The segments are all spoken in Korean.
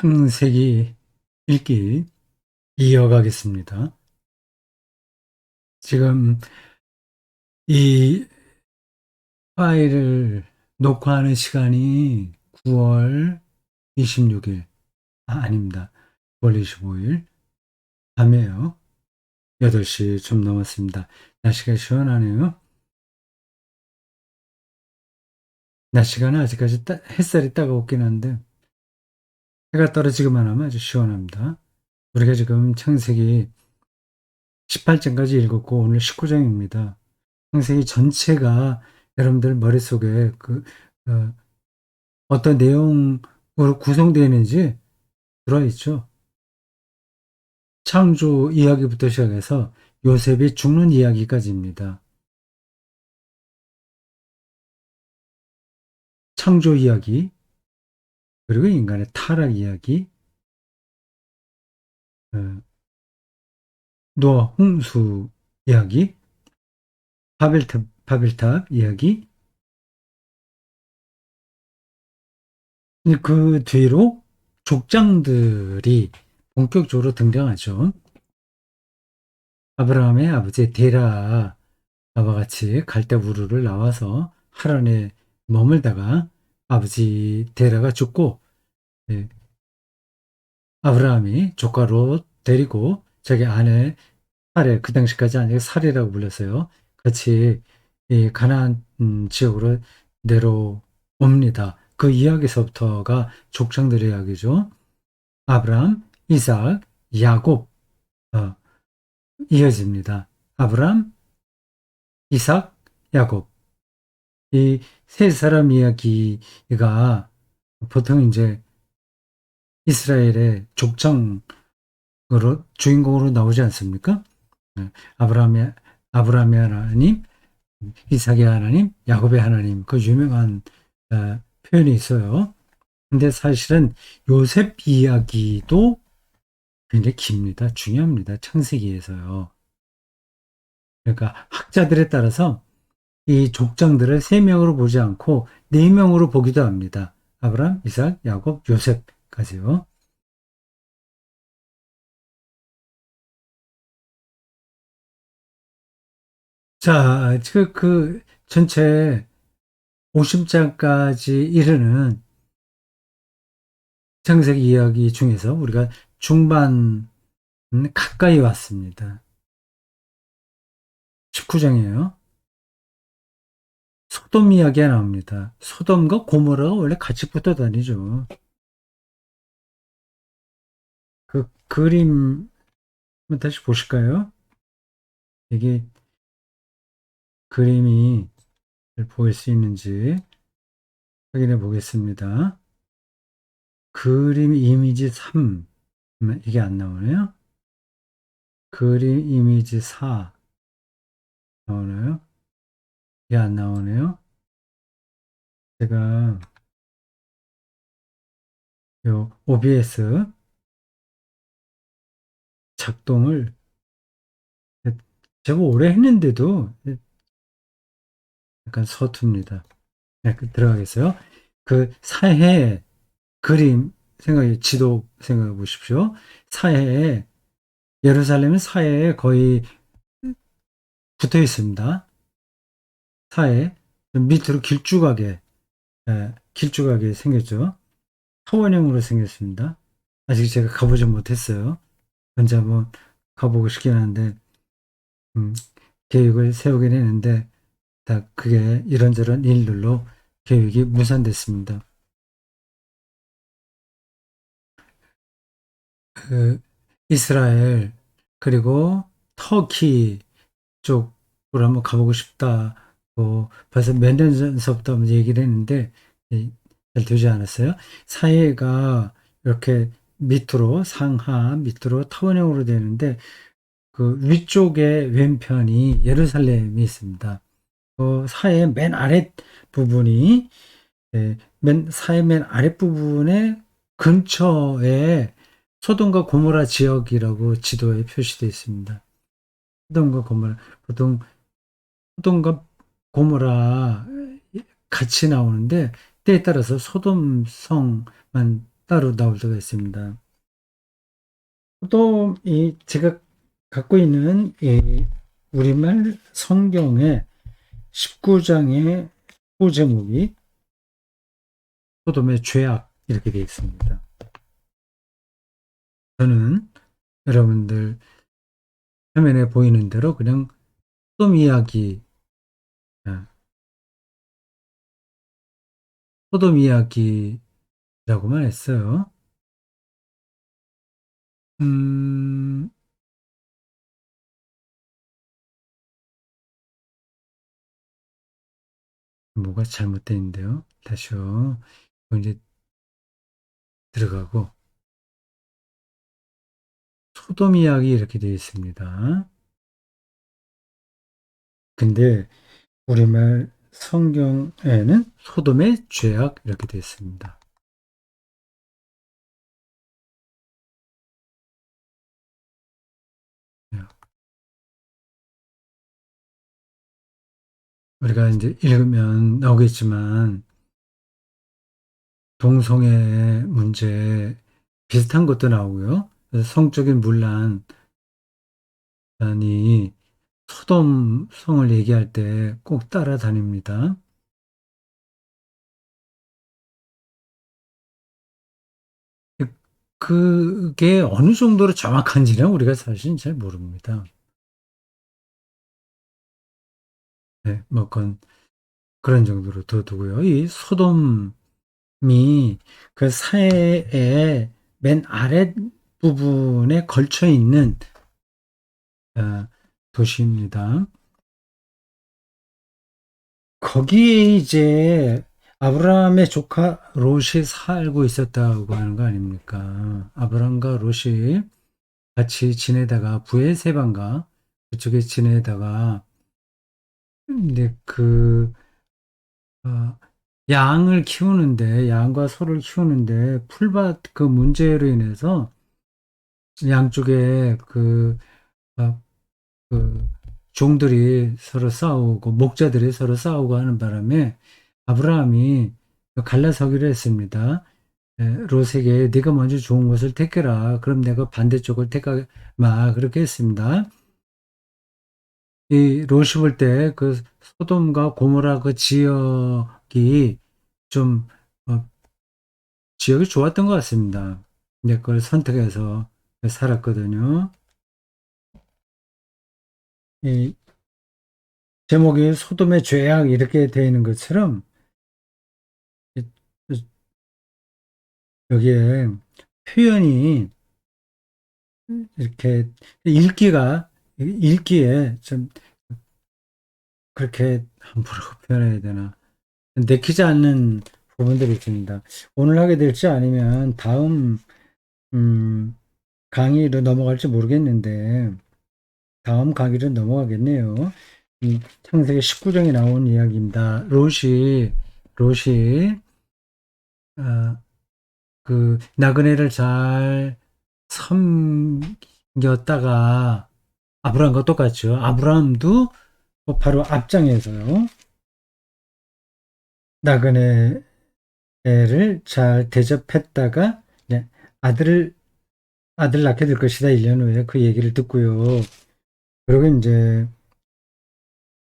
창세기 읽기 이어가겠습니다. 지금 이 파일을 녹화하는 시간이 9월 26일, 아닙니다. 9월 25일 밤에요. 8시 좀 넘었습니다. 날씨가 시원하네요. 날씨가는 아직까지 햇살이 따가웠긴 한데 해가 떨어지기만 하면 아주 시원합니다. 우리가 지금 창세기 18장까지 읽었고 오늘 19장입니다. 창세기 전체가 여러분들 머릿속에 어, 어떤 내용으로 구성되어 있는지 들어있죠. 창조 이야기부터 시작해서 요셉이 죽는 이야기까지입니다. 창조 이야기, 그리고 인간의 타락 이야기, 어, 노아 홍수 이야기, 바벨탑 이야기, 그 뒤로 족장들이 본격적으로 등장하죠. 아브라함의 아버지 데라와 같이 갈대우르를 나와서 하란에 머물다가 아버지 데라가 죽고, 예, 아브라함이 조카 롯 데리고 자기 아내 사레, 그 당시까지 아니고 사레라고 불렀어요. 같이 이 가나안 지역으로 내려옵니다. 그 이야기서부터가 족장들의 이야기죠. 아브라함, 이삭, 야곱, 어, 이어집니다. 아브라함, 이삭, 야곱. 이 세 사람 이야기가 보통 이제 이스라엘의 족장으로 주인공으로 나오지 않습니까? 네. 아브라함의 하나님, 이삭의 하나님, 야곱의 하나님, 그 유명한 표현이 있어요. 근데 사실은 요셉 이야기도 굉장히 깁니다. 중요합니다. 창세기에서요. 그러니까 학자들에 따라서 이 족장들을 세 명으로 보지 않고 네 명으로 보기도 합니다. 아브라함, 이삭, 야곱, 요셉까지요. 자, 그 전체 50장까지 이르는 창세기 이야기 중에서 우리가 중반 가까이 왔습니다. 19장이에요. 소돔 이야기가 나옵니다. 소돔과 고모라가 원래 같이 붙어 다니죠. 그 그림 다시 보실까요? 이게 그림이 보일 수 있는지 확인해 보겠습니다. 그림 이미지 3, 이게 안 나오네요. 그림 이미지 4 나오나요? 이게 안 나오네요. 제가 요 OBS 작동을 제가 오래 했는데도 약간 서툽니다. 네, 들어가겠어요. 그 사해 그림 지도 생각해 보십시오. 사해에, 예루살렘은 사해에 거의 붙어 있습니다. 사해, 밑으로 길쭉하게 생겼죠. 타원형으로 생겼습니다. 아직 제가 가보지 못했어요. 언제 한번 가보고 싶긴 한데, 음, 계획을 세우긴 했는데, 다 그게 이런저런 일들로 계획이 무산됐습니다. 그, 이스라엘, 그리고 터키 쪽으로 한번 가보고 싶다고 벌써 몇 년 전서부터 한번 얘기를 했는데, 잘 되지 않았어요. 사해가 이렇게 밑으로, 상하, 밑으로 타원형으로 되는데, 그 위쪽에 왼편이 예루살렘이 있습니다. 사해 맨 아랫 부분이, 사해 맨 아랫 부분에 근처에 소돔과 고모라 지역이라고 지도에 표시되어 있습니다. 소돔과 고모라, 보통 소돔과 고모라 같이 나오는데 때에 따라서 소돔성만 따로 나올 때가 있습니다. 또 이 제가 갖고 있는 이 우리말 성경의 19장의 소제목이 소돔의 죄악 이렇게 되어 있습니다. 저는 여러분들 화면에 보이는 대로 그냥 소돔 이야기, 아, 소돔 이야기라고만 했어요. 음, 뭐가 잘못되어 있는데요. 다시요. 이제 들어가고 소돔 이야기 이렇게 되어 있습니다. 근데 우리말 성경에는 소돔의 죄악 이렇게 되어 있습니다. 우리가 이제 읽으면 나오겠지만 동성애 문제 비슷한 것도 나오고요. 그래서 성적인 문란이 소돔 성을 얘기할 때 꼭 따라다닙니다. 그게 어느 정도로 정확한지는 우리가 사실 잘 모릅니다. 네, 뭐 그런 정도로 둬두고요. 이 소돔이 그 사해의 맨 아랫 부분에 걸쳐 있는 도시입니다. 거기에 이제 아브라함의 조카 롯이 살고 있었다고 하는 거 아닙니까? 아브라함과 롯이 같이 지내다가 부에세반가 그쪽에 지내다가 근데 어, 양을 키우는데 양과 소를 키우는데 풀밭 그 문제로 인해서 양쪽에 어, 그 종들이 서로 싸우고 목자들이 서로 싸우고 하는 바람에 아브라함이 갈라서기로 했습니다. 롯에게 네가 먼저 좋은 것을 택해라. 그럼 내가 반대쪽을 택하마. 그렇게 했습니다. 이 롯이 볼 때 그 소돔과 고모라 그 지역이 좀 지역이 좋았던 것 같습니다. 내 걸 선택해서 살았거든요. 이 제목이 소돔의 죄악 이렇게 되어 있는 것처럼 여기에 표현이 이렇게 읽기에 좀 그렇게 함부로 표현해야 되나 내키지 않는 부분들이 있습니다. 오늘 하게 될지 아니면 다음 음, 강의로 넘어갈지 모르겠는데 다음 강의로 넘어가겠네요. 창세기 19장에 나온 이야기입니다. 롯이 어, 그 나그네를 잘 섬겼다가 아브라함과 똑같죠. 아브라함도 바로 앞장에서요. 나그네를 잘 대접했다가 네, 아들을 아들 낳게 될 것이다. 1년 후에 그 얘기를 듣고요. 그리고 이제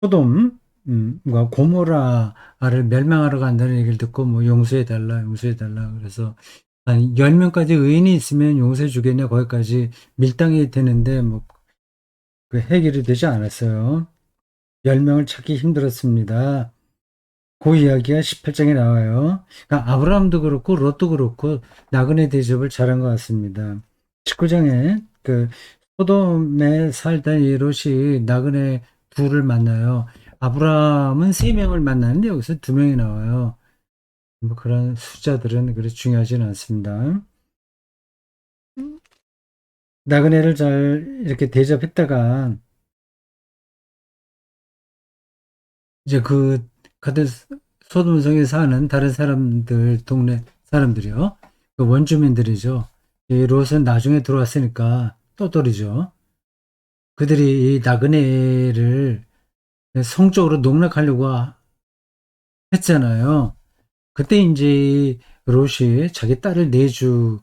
소돔과 고모라를 멸망하러 간다는 얘기를 듣고 뭐 용서해달라, 용서해달라. 그래서 한 10명까지 의인이 있으면 용서해 주겠냐 거기까지 밀당이 되는데 뭐 그 해결이 되지 않았어요. 10명을 찾기 힘들었습니다. 그 이야기가 18장에 나와요. 그러니까 아브라함도 그렇고 롯도 그렇고 나그네 대접을 잘한 것 같습니다. 19장에 그 소돔에 살던 이 롯이 나그네 둘을 만나요. 아브라함은 3명을 만나는데 여기서 2명이 나와요. 뭐 그런 숫자들은 그렇게 중요하지는 않습니다. 나그네를 잘 이렇게 대접했다가 이제 같은 소돔성에 사는 다른 사람들 동네 사람들이요. 그 원주민들이죠. 이 롯은 나중에 들어왔으니까 떠돌이죠. 그들이 이 나그네를 성적으로 농락하려고 했잖아요. 그때 이제 롯이 자기 딸을 내주는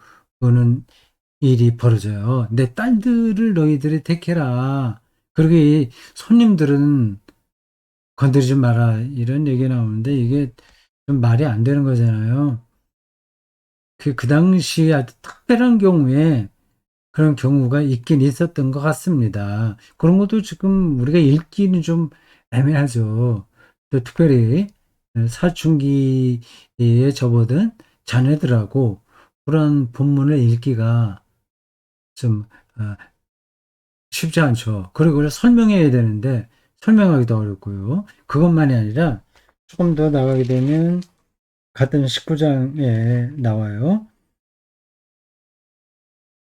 일이 벌어져요. 내 딸들을 너희들이 택해라. 그리고 이 손님들은 건드리지 마라. 이런 얘기 나오는데 이게 좀 말이 안 되는 거잖아요. 그 당시 아주 특별한 경우에 그런 경우가 있긴 있었던 것 같습니다. 그런 것도 지금 우리가 읽기는 좀 애매하죠. 또 특별히 사춘기에 접어든 자녀들하고 그런 본문을 읽기가 좀 아, 쉽지 않죠. 그리고 그걸 설명해야 되는데 설명하기도 어렵고요. 그것만이 아니라 조금 더 나가게 되면 같은 19장에 나와요.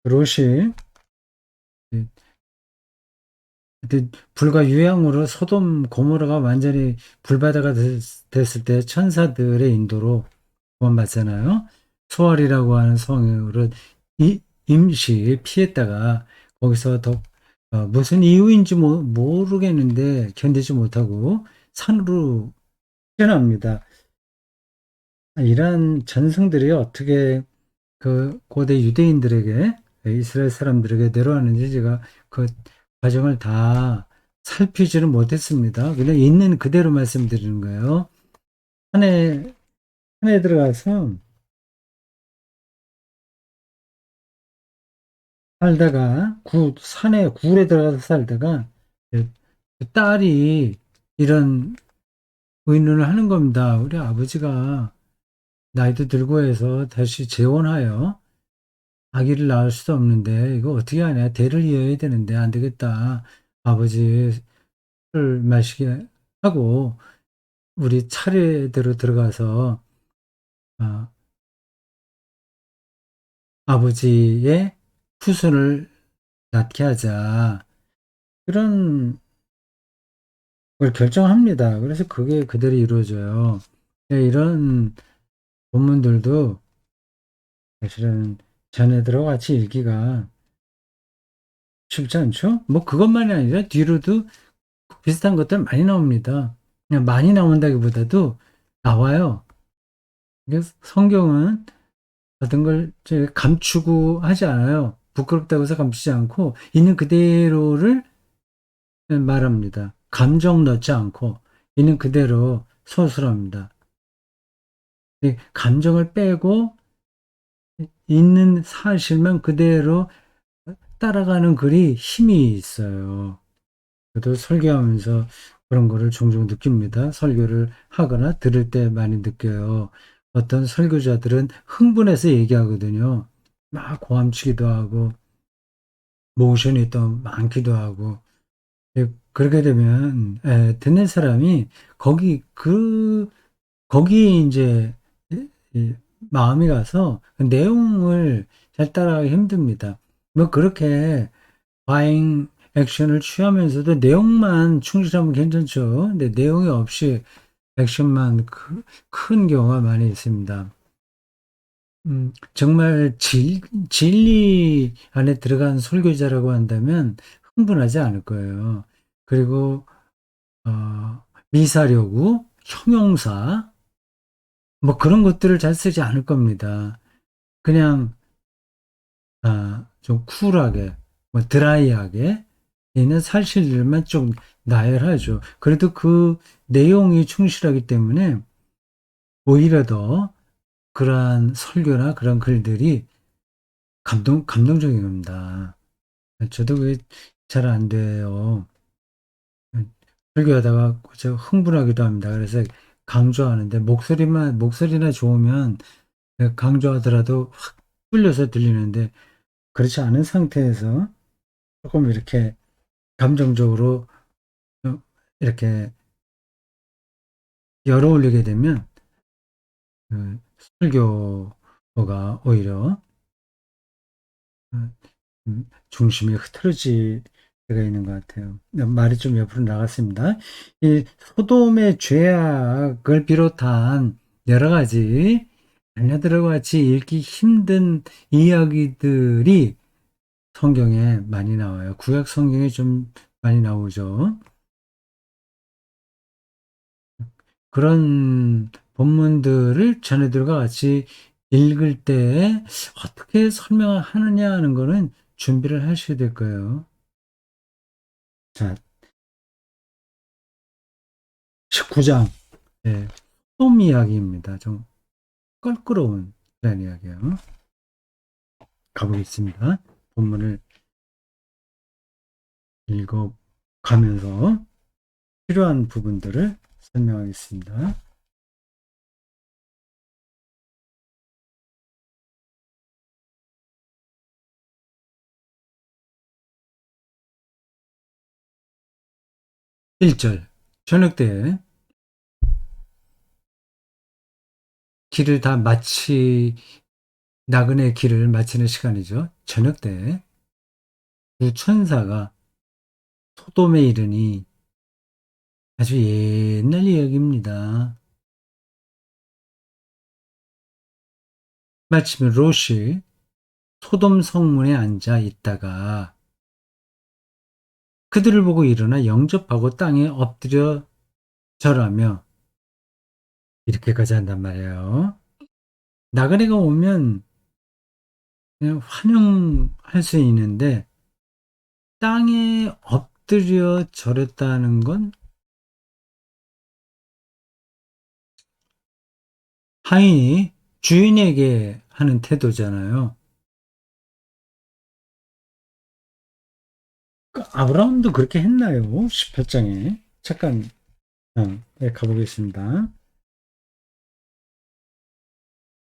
롯이 근데 불과 유향으로 소돔 고모라가 완전히 불바다가 됐을 때 천사들의 인도로 구원받잖아요. 수월이라고 하는 성으로 임시 피했다가 거기서 더 무슨 이유인지 모르겠는데 견디지 못하고 산으로 뛰어납니다. 이러한 전승들이 어떻게 그 고대 유대인들에게 이스라엘 사람들에게 내려왔는지 제가 그 과정을 다 살피지는 못했습니다. 그냥 있는 그대로 말씀드리는 거예요. 산에 들어가서 살다가 산에 굴에 들어가서 살다가 그 딸이 이런 의논을 하는 겁니다. 우리 아버지가 나이도 들고 해서 다시 재혼하여 아기를 낳을 수도 없는데 이거 어떻게 하냐 대를 이어야 되는데 안 되겠다. 아버지 술 마시게 하고 우리 차례대로 들어가서 어, 아버지의 후손을 낳게 하자 그런 걸 결정합니다. 그래서 그게 그대로 이루어져요. 네, 이런 본문들도 사실은 자네들하고 같이 읽기가 쉽지 않죠? 뭐 그것만이 아니라 뒤로도 비슷한 것들 많이 나옵니다. 그냥 많이 나온다기보다도 나와요. 그래서 성경은 어떤 걸 감추고 하지 않아요. 부끄럽다고 해서 감추지 않고 있는 그대로를 말합니다. 감정 넣지 않고 있는 그대로 서술합니다. 감정을 빼고 있는 사실만 그대로 따라가는 글이 힘이 있어요. 저도 설교하면서 그런 거를 종종 느낍니다. 설교를 하거나 들을 때 많이 느껴요. 어떤 설교자들은 흥분해서 얘기하거든요. 막 고함치기도 하고 모션이 또 많기도 하고 그렇게 되면 듣는 사람이 거기에 이제 마음이 가서 그 내용을 잘 따라가기 힘듭니다. 뭐 그렇게 과잉 액션을 취하면서도 내용만 충실하면 괜찮죠. 근데 내용이 없이 액션만 큰 경우가 많이 있습니다. 정말 진리 안에 들어간 설교자라고 한다면 흥분하지 않을 거예요. 그리고 미사려구, 형용사 뭐 그런 것들을 잘 쓰지 않을 겁니다. 그냥 좀 쿨하게, 뭐 드라이하게 있는 사실들만 좀 나열하죠. 그래도 그 내용이 충실하기 때문에 오히려 더 그러한 설교나 그런 글들이 감동적인 겁니다. 저도 그게 잘 안 돼요. 설교하다가 저 흥분하기도 합니다. 그래서 강조하는데 목소리나 좋으면 강조하더라도 확 풀려서 들리는데 그렇지 않은 상태에서 조금 이렇게 감정적으로 이렇게 열어 올리게 되면 그 설교가 오히려 중심이 흐트러질 때가 있는 것 같아요. 말이 좀 옆으로 나갔습니다. 이 소돔의 죄악을 비롯한 여러 가지 자녀들과 같이 읽기 힘든 이야기들이 성경에 많이 나와요. 구약 성경에 좀 많이 나오죠. 그런 본문들을 자녀들과 같이 읽을 때 어떻게 설명을 하느냐 하는 거는 준비를 하셔야 될 거예요. 자, 19장. 예, 소돔 이야기입니다. 좀 껄끄러운 그런 이야기예요. 가보겠습니다. 본문을 읽어가면서 필요한 부분들을 설명하겠습니다. 1절. 저녁 때 길을 다 나그네 길을 마치는 시간이죠. 저녁 때 두 천사가 소돔에 이르니 아주 옛날 이야기입니다. 마침 롯이 소돔 성문에 앉아 있다가 그들을 보고 일어나 영접하고 땅에 엎드려 절하며 이렇게까지 한단 말이에요. 나그네가 오면 그냥 환영할 수 있는데 땅에 엎드려 절했다는 건 하인이 주인에게 하는 태도잖아요. 그 아브라함도 그렇게 했나요? 18장에. 잠깐 네, 가보겠습니다.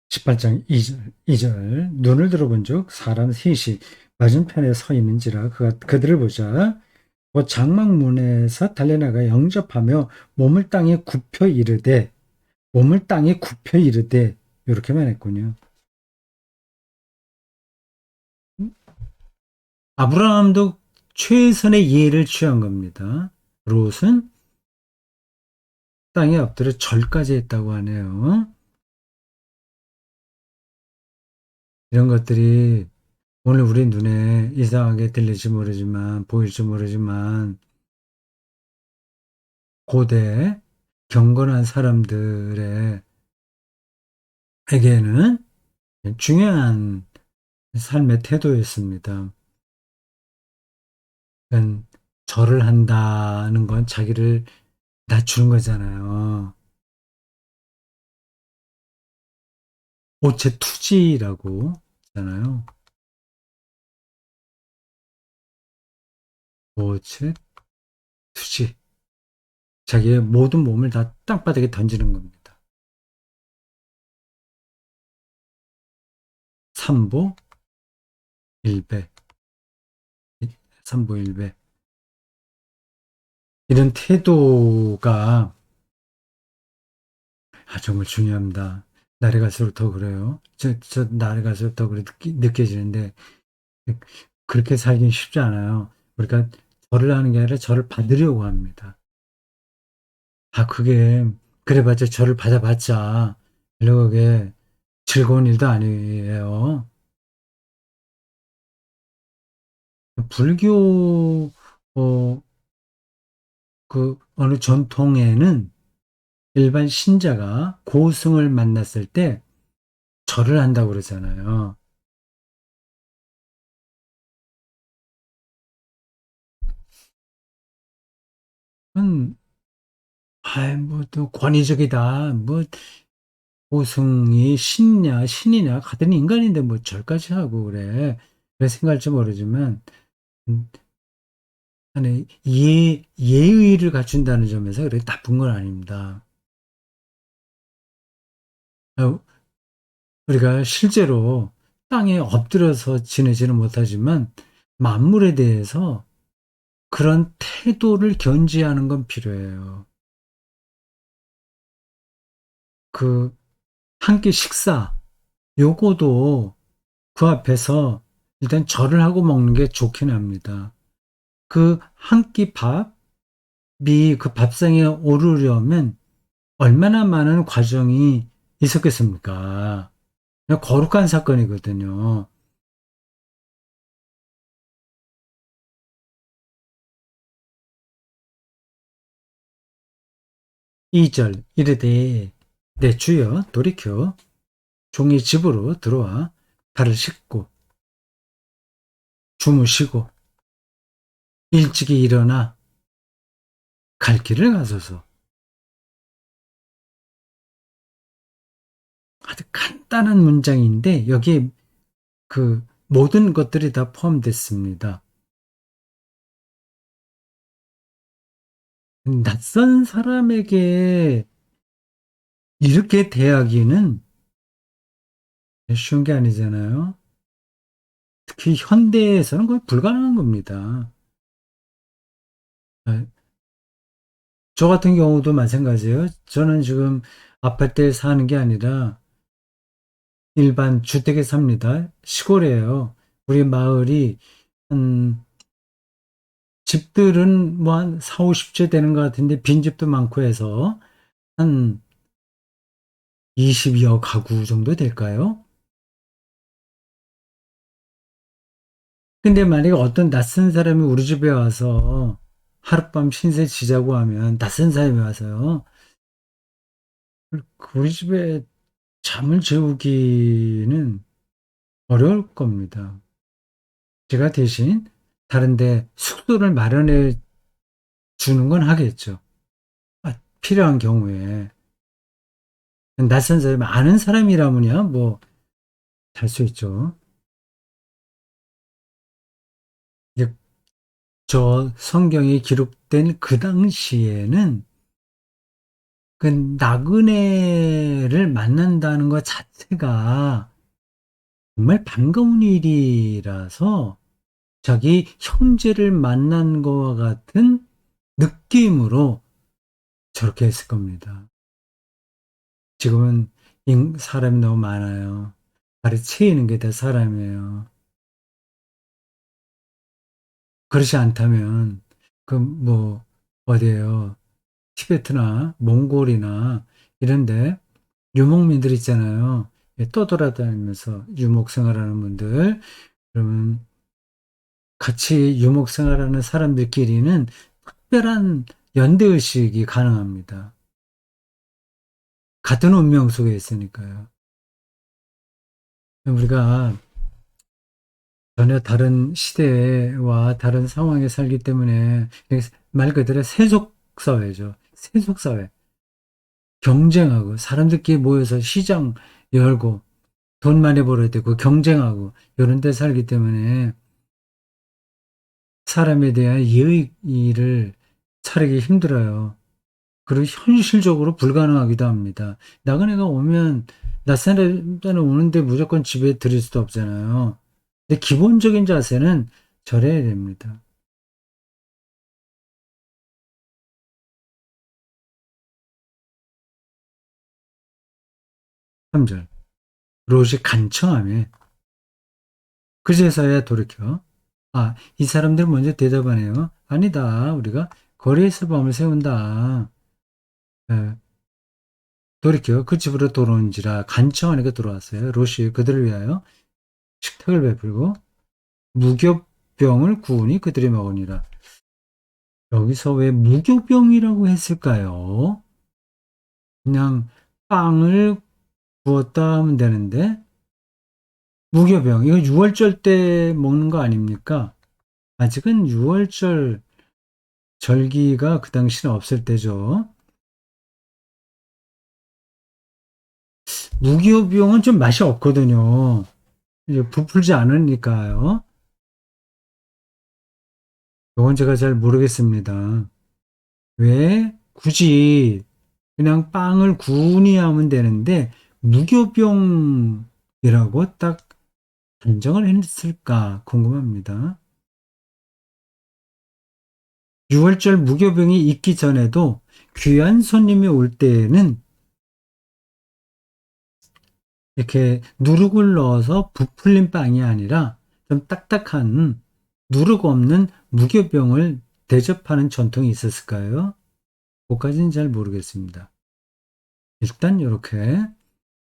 18장 2절 눈을 들어본 즉 사람 셋이 맞은편에 서 있는지라 그들을 보자 곧 장막문에서 달려나가 영접하며 몸을 땅에 굽혀 이르되 이렇게만 했군요. 아브라함도 최선의 예를 취한 겁니다. 롯은 땅에 엎드려 절까지 했다고 하네요. 이런 것들이 오늘 우리 눈에 이상하게 들릴지 모르지만 보일지 모르지만 고대 경건한 사람들에게는 중요한 삶의 태도였습니다. 그러니까 절을 한다는 건 자기를 낮추는 거잖아요. 오체 투지라고 하잖아요. 오체 투지. 자기의 모든 몸을 다 땅바닥에 던지는 겁니다. 삼보 일배. 삼보 일배. 이런 태도가 정말 중요합니다. 날이 갈수록 더 그래요. 날이 갈수록 더 그래 느껴지는데, 그렇게 살긴 쉽지 않아요. 그러니까 절을 하는 게 아니라 절을 받으려고 합니다. 그게, 그래봤자 절을 받아봤자, 그게 즐거운 일도 아니에요. 불교, 어느 전통에는 일반 신자가 고승을 만났을 때 절을 한다고 그러잖아요. 또 권위적이다. 뭐, 고승이 신이냐, 같은 인간인데 뭐 절까지 하고 그래. 그래 생각할지 모르지만, 음, 아니, 예의를 갖춘다는 점에서 그래 나쁜 건 아닙니다. 어, 우리가 실제로 땅에 엎드려서 지내지는 못하지만, 만물에 대해서 그런 태도를 견지하는 건 필요해요. 그, 한 끼 식사, 요거도 그 앞에서 일단 절을 하고 먹는 게 좋긴 합니다. 그 한 끼 밥이 그 밥상에 오르려면 얼마나 많은 과정이 있었겠습니까? 그냥 거룩한 사건이거든요. 2절 이르되 내 주여 돌이켜 종의 집으로 들어와 발을 씻고 주무시고 일찍이 일어나 갈 길을 가소서. 아주 간단한 문장인데 여기에 그 모든 것들이 다 포함됐습니다. 낯선 사람에게 이렇게 대하기는 쉬운 게 아니잖아요. 특히 현대에서는 거의 불가능한 겁니다. 아, 저 같은 경우도 마찬가지예요. 저는 지금 아파트에 사는 게 아니라 일반 주택에 삽니다. 시골이에요. 우리 마을이 한 집들은 뭐 한 4, 50채 되는 것 같은데 빈집도 많고 해서 한 20여 가구 정도 될까요? 근데 만약에 어떤 낯선 사람이 우리 집에 와서 하룻밤 신세 지자고 하면 낯선 사람이 와서요. 우리 집에 잠을 재우기는 어려울 겁니다. 제가 대신 다른데 숙소를 마련해 주는 건 하겠죠. 필요한 경우에. 낯선 사람, 아는 사람이라면야 뭐, 잘 수 있죠. 이제 저 성경에 기록된 그 당시에는 그 나그네를 만난다는 것 자체가 정말 반가운 일이라서 자기 형제를 만난 것과 같은 느낌으로 저렇게 했을 겁니다. 지금은 사람이 너무 많아요. 발에 채이는 게 다 사람이에요. 그렇지 않다면, 그, 뭐, 어디에요. 티베트나 몽골이나 이런데 유목민들 있잖아요. 예, 떠돌아다니면서 유목 생활하는 분들. 그러면 같이 유목 생활하는 사람들끼리는 특별한 연대의식이 가능합니다. 같은 운명 속에 있으니까요. 우리가 전혀 다른 시대와 다른 상황에 살기 때문에 말 그대로 세속사회죠. 세속사회. 경쟁하고 사람들끼리 모여서 시장 열고 돈 많이 벌어야 되고 경쟁하고 이런 데 살기 때문에 사람에 대한 예의를 차리기 힘들어요. 그리고 현실적으로 불가능하기도 합니다. 나그네가 오면 낯선 사람은 오는데 무조건 집에 들일 수도 없잖아요. 근데 기본적인 자세는 절해야 됩니다. 3절. 롯이 간청하며 그제서야 돌이켜. 아, 이 사람들 먼저 대답하네요. 아니다. 우리가 거리에서 밤을 새운다. 예, 돌이켜 그 집으로 돌아온지라 간청하니까 들어왔어요. 롯이 그들을 위하여 식탁을 베풀고 무교병을 구우니 그들이 먹으니라. 여기서 왜 무교병이라고 했을까요? 그냥 빵을 구웠다 하면 되는데 무교병 이거 6월절 때 먹는 거 아닙니까? 아직은 6월절 절기가 그 당시는 없을 때죠. 무교병은 좀 맛이 없거든요. 이제 부풀지 않으니까요. 이건 제가 잘 모르겠습니다. 왜 굳이 그냥 빵을 구운이 하면 되는데 무교병이라고 딱 단정을 했을까 궁금합니다. 6월절 무교병이 있기 전에도 귀한 손님이 올 때에는 이렇게 누룩을 넣어서 부풀린 빵이 아니라 좀 딱딱한 누룩 없는 무교병을 대접하는 전통이 있었을까요? 그것까지는 잘 모르겠습니다. 일단 이렇게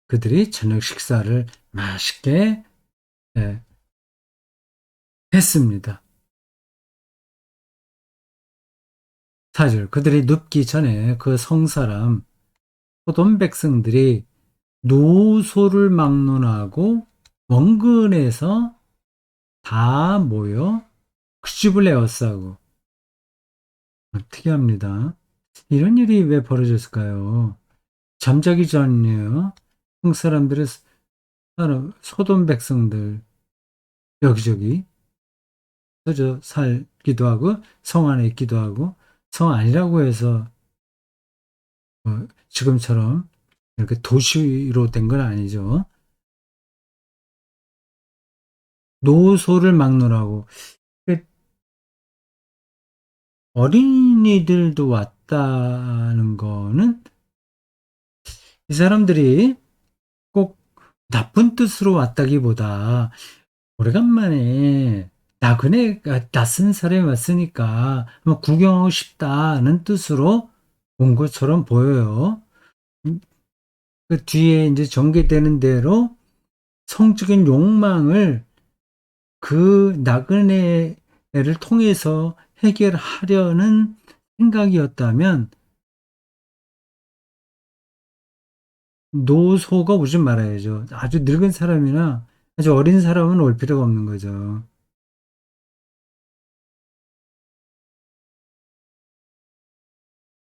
그들이 저녁 식사를 맛있게 예, 했습니다. 4절 그들이 눕기 전에 그 성사람 소돔 백성들이 노소를 막론하고 원근에서 다 모여 그 집을 에워싸고. 특이합니다. 이런 일이 왜 벌어졌을까요? 잠자기 전이에요. 한국 사람들의 소돔 백성들 여기저기 저 살기도 하고 성 안에 있기도 하고 성 아니라고 해서 지금처럼 이렇게 도시로 된 건 아니죠. 노소를 막론하고 어린이들도 왔다는 거는 이 사람들이 꼭 나쁜 뜻으로 왔다기보다 오래간만에 나그네가 낯선 사람이 왔으니까 한번 구경하고 싶다는 뜻으로 온 것처럼 보여요. 그 뒤에 이제 전개되는 대로 성적인 욕망을 그 나그네를 통해서 해결하려는 생각이었다면 노소가 오지 말아야죠. 아주 늙은 사람이나 아주 어린 사람은 올 필요가 없는 거죠.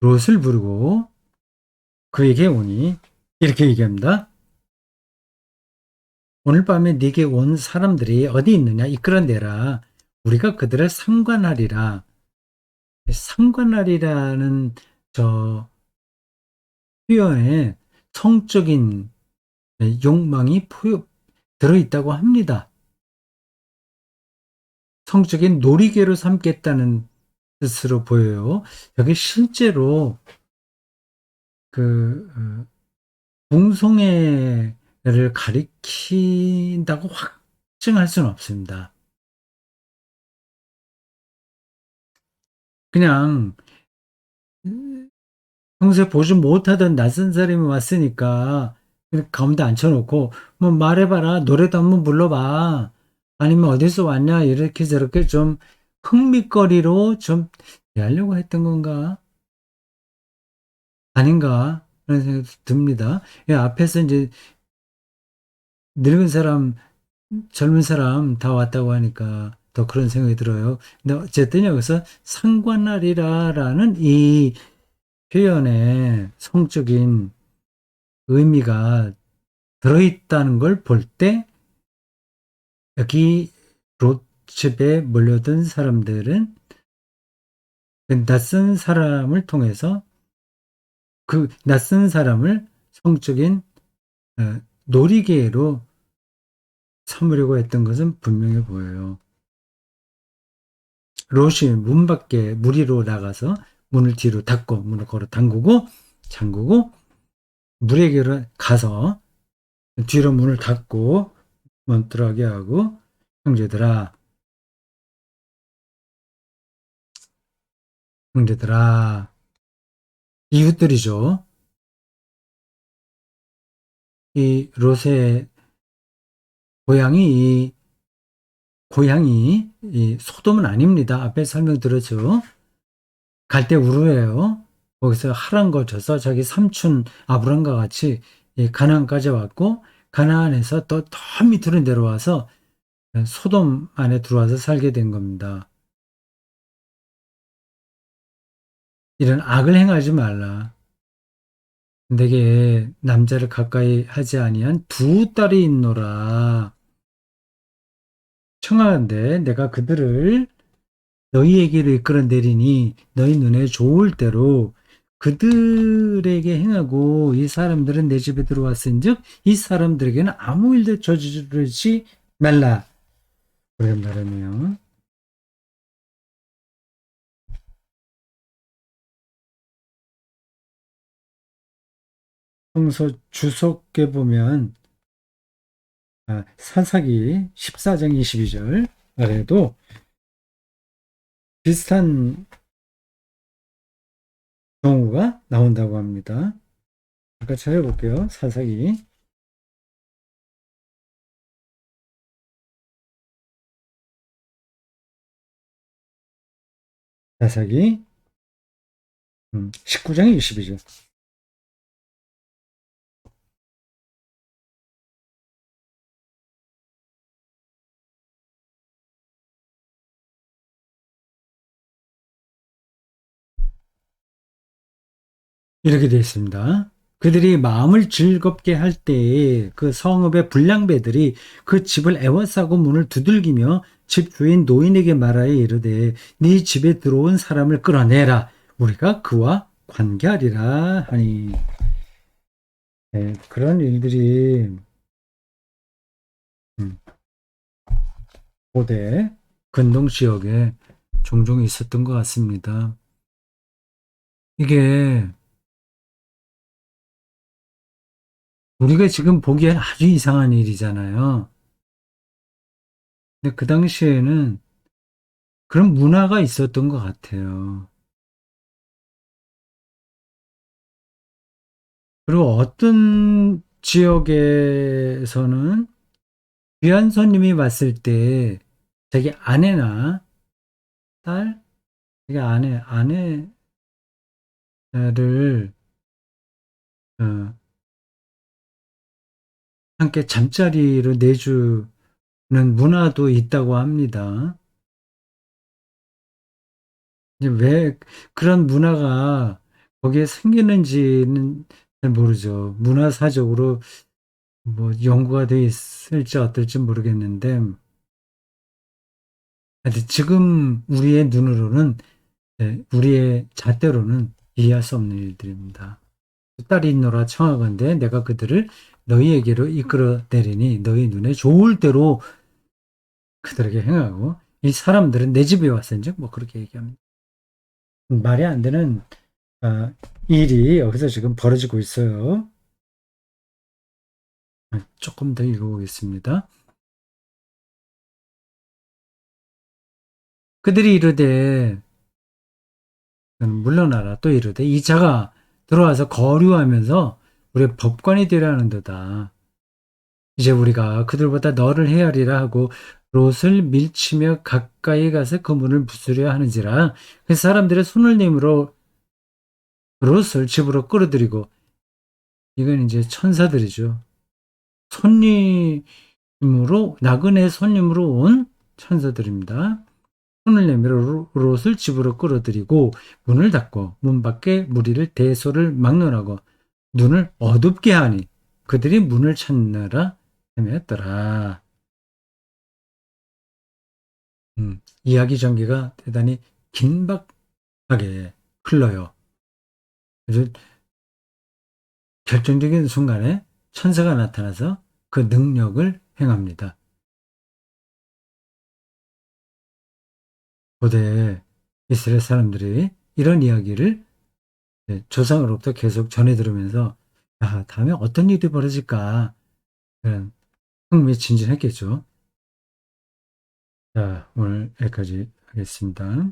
롯을 부르고 그에게 오니 이렇게 얘기합니다. 오늘 밤에 네게 온 사람들이 어디 있느냐 이끌어내라. 우리가 그들을 상관하리라. 상관하리라는 저 표현에 성적인 욕망이 들어있다고 합니다. 성적인 놀이개로 삼겠다는 뜻으로 보여요. 여기 실제로 그 공송회를 가리킨다고 확증할 수는 없습니다. 그냥 평소에 보지 못하던 낯선 사람이 왔으니까 그냥 가운데 앉혀놓고 뭐 말해봐라 노래도 한번 불러봐 아니면 어디서 왔냐 이렇게 저렇게 좀 흥미거리로 좀 하려고 했던 건가 아닌가 그런 생각이 듭니다. 앞에서 이제 늙은 사람 젊은 사람 다 왔다고 하니까 더 그런 생각이 들어요. 근데 어쨌든 여기서 상관하리라라는 이 표현의 성적인 의미가 들어있다는 걸 볼 때 여기 롯집에 몰려든 사람들은 그 낯선 사람을 통해서 그 낯선 사람을 성적인 놀이개로 삼으려고 했던 것은 분명해 보여요. 롯이 문 밖에 무리로 나가서 문을 뒤로 닫고 문을 걸어 잠그고 무리에게로 가서 뒤로 문을 닫고 못 들어가게 하고 형제들아 형제들아 이웃들이죠. 이 롯의 고향이 이 소돔은 아닙니다. 앞에 설명드렸죠. 갈대 우르예요. 거기서 하란 거쳐서 자기 삼촌 아브람과 같이 이 가나안까지 왔고 가나안에서 더 밑으로 내려와서 소돔 안에 들어와서 살게 된 겁니다. 이런 악을 행하지 말라. 내게 남자를 가까이 하지 아니한 두 딸이 있노라. 청하건대 내가 그들을 너희에게로 이끌어 내리니 너희 눈에 좋을 대로 그들에게 행하고 이 사람들은 내 집에 들어왔은즉 이 사람들에게는 아무 일도 저지르지 말라. 그런 말이네요. 성서 주석에 보면 사사기 14장 22절 아래도 비슷한 경우가 나온다고 합니다. 아까 찾아볼게요. 사사기 19장 22절. 이렇게 되어 있습니다. 그들이 마음을 즐겁게 할 때에 그 성읍의 불량배들이 그 집을 애워싸고 문을 두들기며 집 주인 노인에게 말하여 이르되 네 집에 들어온 사람을 끌어내라. 우리가 그와 관계하리라 하니. 네, 그런 일들이 음, 고대 근동 지역에 종종 있었던 것 같습니다. 이게 우리가 지금 보기엔 아주 이상한 일이잖아요. 근데 그 당시에는 그런 문화가 있었던 것 같아요. 그리고 어떤 지역에서는 귀한 손님이 왔을 때 자기 아내나 딸, 자기 아내를 어, 함께 잠자리로 내주는 문화도 있다고 합니다. 이제 왜 그런 문화가 거기에 생기는지는 잘 모르죠. 문화사적으로 뭐 연구가 돼 있을지 어떨지 모르겠는데, 하여튼 지금 우리의 눈으로는, 우리의 잣대로는 이해할 수 없는 일들입니다. 딸이 있노라 청하건대 내가 그들을 너희에게로 이끌어 내리니 너희 눈에 좋을 대로 그들에게 행하고 이 사람들은 내 집에 왔은즉 뭐 그렇게 얘기합니다. 말이 안 되는 일이 여기서 지금 벌어지고 있어요. 조금 더 읽어보겠습니다. 그들이 이르되 물러나라 또 이르되 이 자가 들어와서 거류하면서 우리의 법관이 되려 하는도다. 이제 우리가 그들보다 너를 헤아리라 하고 롯을 밀치며 가까이 가서 그 문을 부수려 하는지라. 그 사람들의 손을 내밀어 롯을 집으로 끌어들이고 이건 이제 천사들이죠. 손님으로 나그네 손님으로 온 천사들입니다. 손을 내밀어 롯을 집으로 끌어들이고 문을 닫고 문 밖에 무리를 대소를 막론하고 눈을 어둡게 하니 그들이 문을 찾느라 헤매었더라. 이야기 전개가 대단히 긴박하게 흘러요. 아주 결정적인 순간에 천사가 나타나서 그 능력을 행합니다. 고대 이스라엘 사람들이 이런 이야기를 조상으로부터 계속 전해 들으면서 다음에 어떤 일이 벌어질까 그런 흥미진진했겠죠. 자, 오늘 여기까지 하겠습니다.